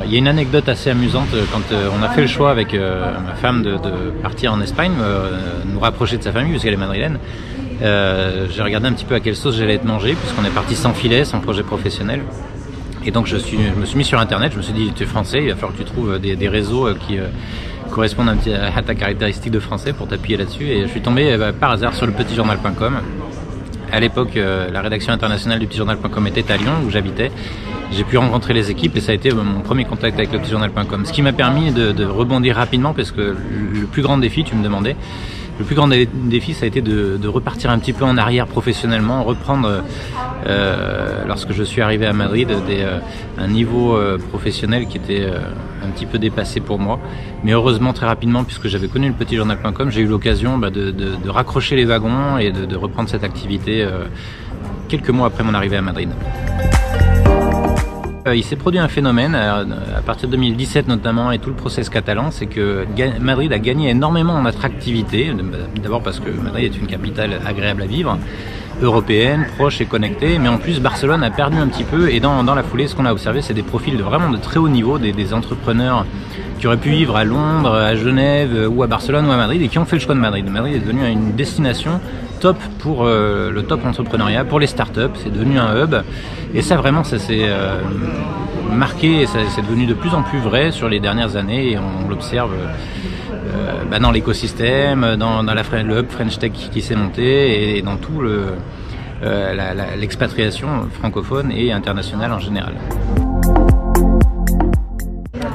Il y a une anecdote assez amusante quand on a fait le choix avec ma femme de partir en Espagne, nous rapprocher de sa famille parce qu'elle est madrilène. J'ai regardé un petit peu à quelle sauce j'allais être mangé puisqu'on est parti sans filet, sans projet professionnel. Et donc je me suis mis sur internet, je me suis dit tu es français, il va falloir que tu trouves des réseaux qui correspondent à ta caractéristique de français pour t'appuyer là-dessus. Et je suis tombé par hasard sur le petitjournal.com. À l'époque, la rédaction internationale du petitjournal.com était à Lyon où j'habitais. J'ai pu rencontrer les équipes et ça a été mon premier contact avec le petitjournal.com. Ce qui m'a permis de rebondir rapidement parce que le plus grand défi, tu me demandais, le plus grand défi, ça a été de repartir un petit peu en arrière professionnellement, reprendre, lorsque je suis arrivé à Madrid, un niveau professionnel qui était un petit peu dépassé pour moi. Mais heureusement, très rapidement, puisque j'avais connu le petitjournal.com, j'ai eu l'occasion de raccrocher les wagons et de reprendre cette activité quelques mois après mon arrivée à Madrid. Il s'est produit un phénomène, à partir de 2017 notamment, et tout le process catalan, c'est que Madrid a gagné énormément en attractivité, d'abord parce que Madrid est une capitale agréable à vivre, européenne, proche et connectée, mais en plus Barcelone a perdu un petit peu, et dans la foulée, ce qu'on a observé, c'est des profils vraiment de très haut niveau, des entrepreneurs qui auraient pu vivre à Londres, à Genève, ou à Barcelone, ou à Madrid, et qui ont fait le choix de Madrid. Madrid est devenu une destination top pour le top entrepreneuriat, pour les startups, c'est devenu un hub, et ça vraiment, ça s'est marqué, et c'est devenu de plus en plus vrai sur les dernières années, et on l'observe dans l'écosystème, dans le hub French Tech qui s'est monté, et dans tout l'expatriation francophone et internationale en général.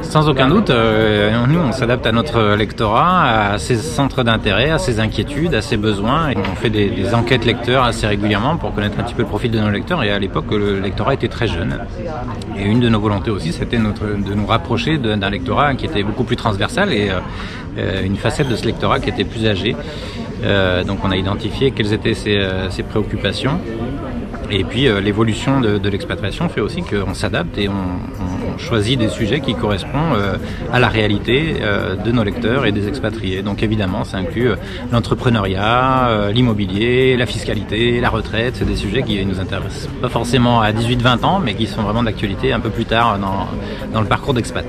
Sans aucun doute, nous on s'adapte à notre lectorat, à ses centres d'intérêt, à ses inquiétudes, à ses besoins. Et on fait des enquêtes lecteurs assez régulièrement pour connaître un petit peu le profil de nos lecteurs. Et à l'époque, le lectorat était très jeune. Et une de nos volontés aussi, c'était de nous rapprocher d'un lectorat qui était beaucoup plus transversal et une facette de ce lectorat qui était plus âgé. Donc on a identifié quelles étaient ses préoccupations. Et puis l'évolution de l'expatriation fait aussi qu'on s'adapte et on choisit des sujets qui correspondent à la réalité de nos lecteurs et des expatriés. Donc évidemment, ça inclut l'entrepreneuriat, l'immobilier, la fiscalité, la retraite. C'est des sujets qui nous intéressent pas forcément à 18-20 ans, mais qui sont vraiment d'actualité un peu plus tard dans le parcours d'expat.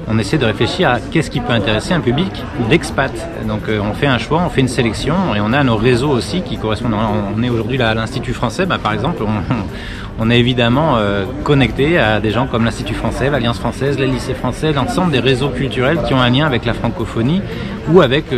On essaie de réfléchir à qu'est-ce qui peut intéresser un public d'expat. Donc on fait un choix, on fait une sélection et on a nos réseaux aussi qui correspondent. On est aujourd'hui là à l'Institut français, par exemple, on est évidemment connecté à des gens comme l'Institut français, l'Alliance française, les lycées français, l'ensemble des réseaux culturels qui ont un lien avec la francophonie ou avec